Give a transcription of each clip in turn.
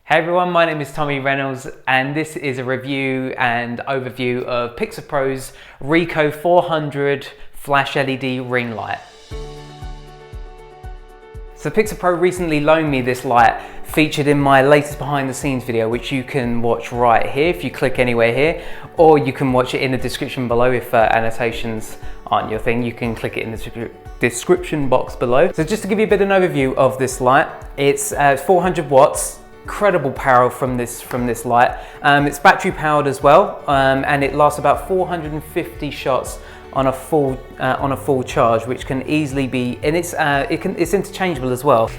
Hey everyone, my name is Tommy Reynolds and this is a review and overview of Pixapro's RIKO400 flash LED ring light. So Pixapro recently loaned me this light featured in my latest behind the scenes video, which you can watch right here if you click anywhere here, or you can watch it in the description below if annotations aren't your thing. You can click it in the description box below. So just to give you a bit of an overview of this light, it's 400 watts. Incredible power from this light. It's battery powered as well, and it lasts about 450 shots on a full charge, which can easily be, and it's interchangeable as well.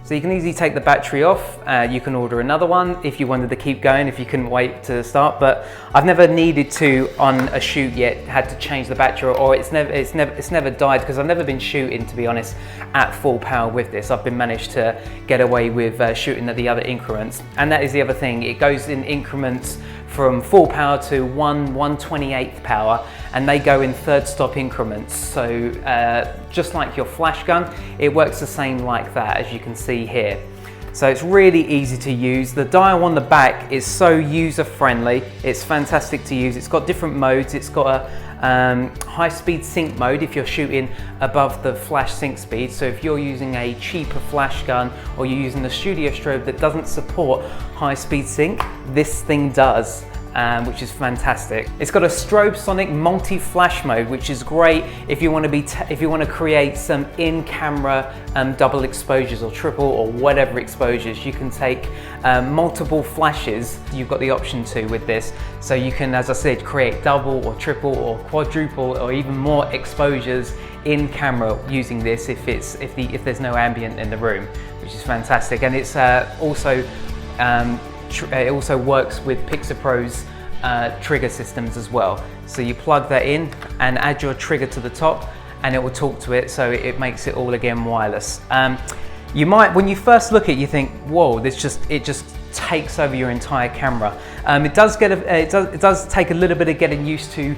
So you can easily take the battery off. You can order another one if you wanted to keep going, if you couldn't wait to start. But I've never needed to on a shoot yet, had to change the battery, or it's never died because I've never been shooting, to be honest, at full power with this. I've been managed to get away with shooting at the other increments, and that is the other thing. It goes in increments from full power to 1/128th power, and they go in third stop increments. So just like your flash gun, it works the same like that, as you can see here. So it's really easy to use. The dial on the back is so user friendly. It's fantastic to use. It's got different modes. It's got a high speed sync mode if you're shooting above the flash sync speed. So if you're using a cheaper flash gun, or you're using a studio strobe that doesn't support high speed sync, this thing does. Which is fantastic. It's got a Stroboscopic Multi-flash mode, which is great if you want to create some in-camera double exposures or triple or whatever exposures. You can take multiple flashes. You've got the option to with this, so you can, as I said, create double or triple or quadruple or even more exposures in camera using this if there's no ambient in the room, which is fantastic. And it's it also works with Pixapro's trigger systems as well. So you plug that in and add your trigger to the top, and it will talk to it, so it makes it all again wireless. You might, when you first look at it, you think, whoa, it just takes over your entire camera. It does take a little bit of getting used to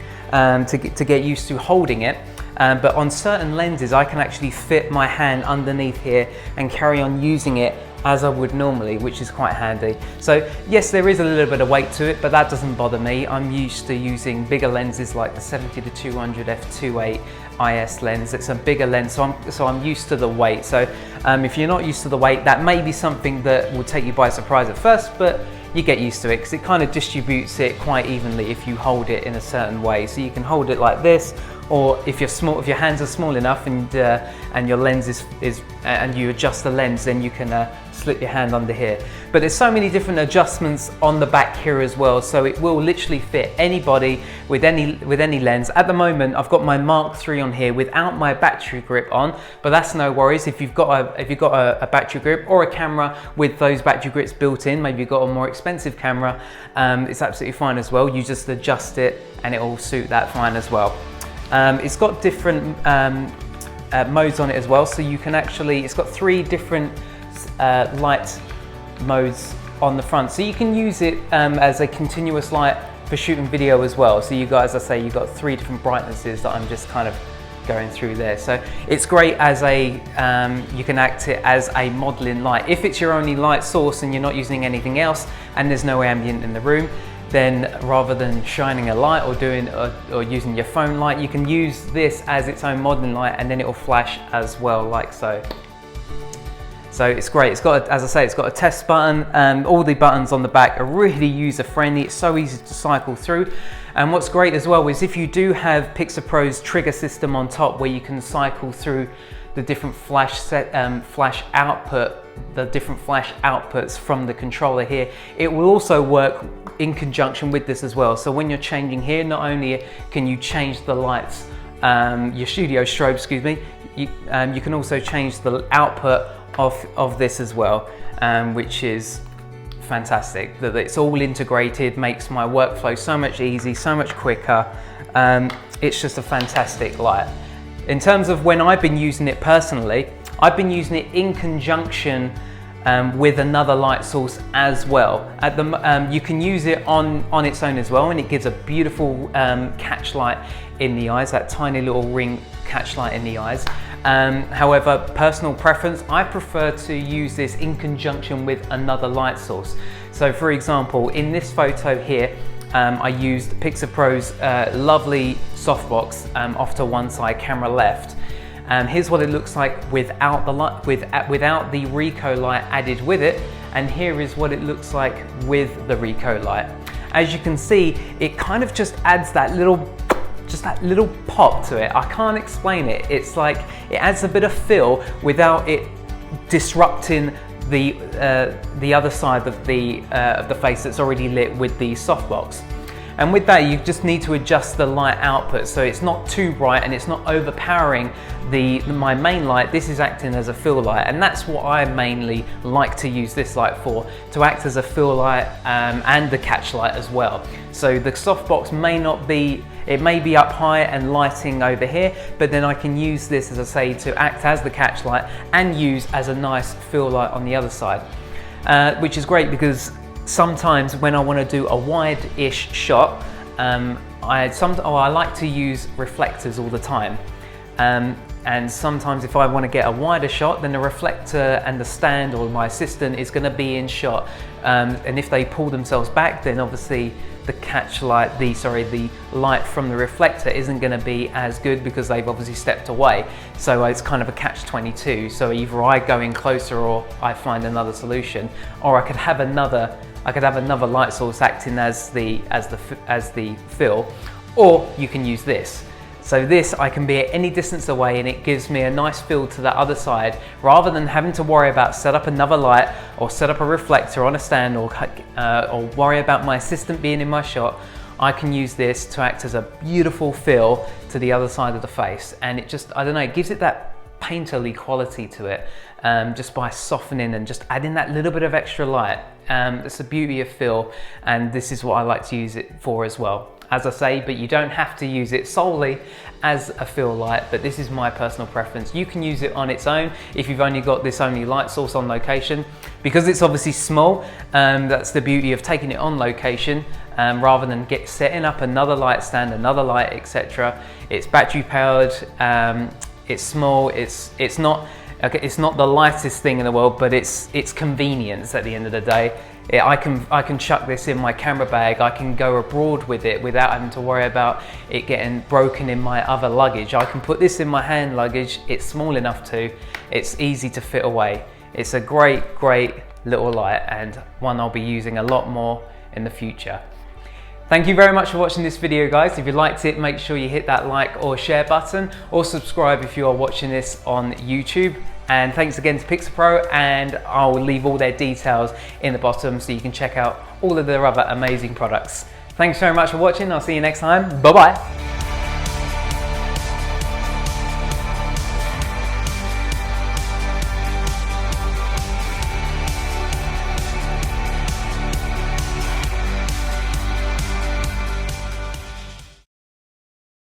get used to holding it. But on certain lenses, I can actually fit my hand underneath here and carry on using it as I would normally, which is quite handy. So yes, there is a little bit of weight to it, but that doesn't bother me. I'm used to using bigger lenses like the 70-200 f2.8 IS lens. It's a bigger lens, so I'm used to the weight. So if you're not used to the weight, that may be something that will take you by surprise at first, but you get used to it because it kind of distributes it quite evenly if you hold it in a certain way. So you can hold it like this, or if your hands are small enough and your lens is and you adjust the lens, then you can slip your hand under here. But there's so many different adjustments on the back here as well, so it will literally fit anybody with any lens. At the moment, I've got my Mark III on here without my battery grip on, but that's no worries. If you've got a battery grip or a camera with those battery grips built in, maybe you've got a more expensive camera, it's absolutely fine as well. You just adjust it and it will suit that fine as well. It's got different modes on it as well, so you can it's got 3 different light modes on the front, so you can use it as a continuous light for shooting video as well. So you guys, as I say, you've got 3 different brightnesses that I'm just kind of going through there. So it's great as you can act it as a modeling light. If it's your only light source and you're not using anything else and there's no ambient in the room, then rather than shining a light or using your phone light, you can use this as its own modeling light, and then it will flash as well, like so. So it's great. It's got, as I say, it's got a test button. All the buttons on the back are really user friendly. It's so easy to cycle through. And what's great as well is if you do have Pixapro's trigger system on top, where you can cycle through the different flash outputs from the controller here, it will also work in conjunction with this as well. So when you're changing here, not only can you change the lights, your studio strobe, excuse me, you can also change the output of this as well, which is fantastic. That it's all integrated makes my workflow so much easier, so much quicker. It's just a fantastic light. In terms of when I've been using it personally, I've been using it in conjunction with another light source as well. You can use it on its own as well, and it gives a beautiful catch light in the eyes, that tiny little ring catch light in the eyes. However, personal preference, I prefer to use this in conjunction with another light source. So for example, in this photo here, I used Pixapro's lovely softbox off to one side, camera left. Here's what it looks like without the light, without the RIKO light added with it, and here is what it looks like with the RIKO light. As you can see, it kind of just adds that little pop to it. I can't explain it. It's like it adds a bit of feel without it disrupting the other side of the face that's already lit with the softbox. And with that, you just need to adjust the light output so it's not too bright and it's not overpowering my main light. This is acting as a fill light, and that's what I mainly like to use this light for, to act as a fill light and the catch light as well. So the softbox may not be, it may be up high and lighting over here, but then I can use this, as I say, to act as the catch light and use as a nice fill light on the other side, which is great because sometimes when I want to do a wide-ish shot, I like to use reflectors all the time. And sometimes if I want to get a wider shot, then the reflector and the stand or my assistant is going to be in shot. And if they pull themselves back, then obviously the catch light, the light from the reflector isn't going to be as good because they've obviously stepped away. So it's kind of a catch-22. So either I go in closer or I find another solution, or I could have another light source acting as the fill, or you can use this. So this, I can be at any distance away and it gives me a nice fill to the other side, rather than having to worry about set up another light or set up a reflector on a stand or worry about my assistant being in my shot. I can use this to act as a beautiful fill to the other side of the face, and it just, I don't know, it gives it that painterly quality to it, just by softening and just adding that little bit of extra light. It's the beauty of fill, and this is what I like to use it for as well. As I say, but you don't have to use it solely as a fill light, but this is my personal preference. You can use it on its own if you've only got this only light source on location. Because it's obviously small, that's the beauty of taking it on location, rather than setting up another light stand, another light, etc. It's battery powered, it's small, it's not the lightest thing in the world, but it's convenience at the end of the day. I can chuck this in my camera bag, I can go abroad with it without having to worry about it getting broken in my other luggage. I can put this in my hand luggage, it's small enough it's easy to fit away. It's a great little light, and one I'll be using a lot more in the future. Thank you very much for watching this video, guys. If you liked it, make sure you hit that like or share button, or subscribe if you are watching this on YouTube. And thanks again to Pixapro, and I'll leave all their details in the bottom so you can check out all of their other amazing products. Thanks very much for watching. I'll see you next time. Bye-bye.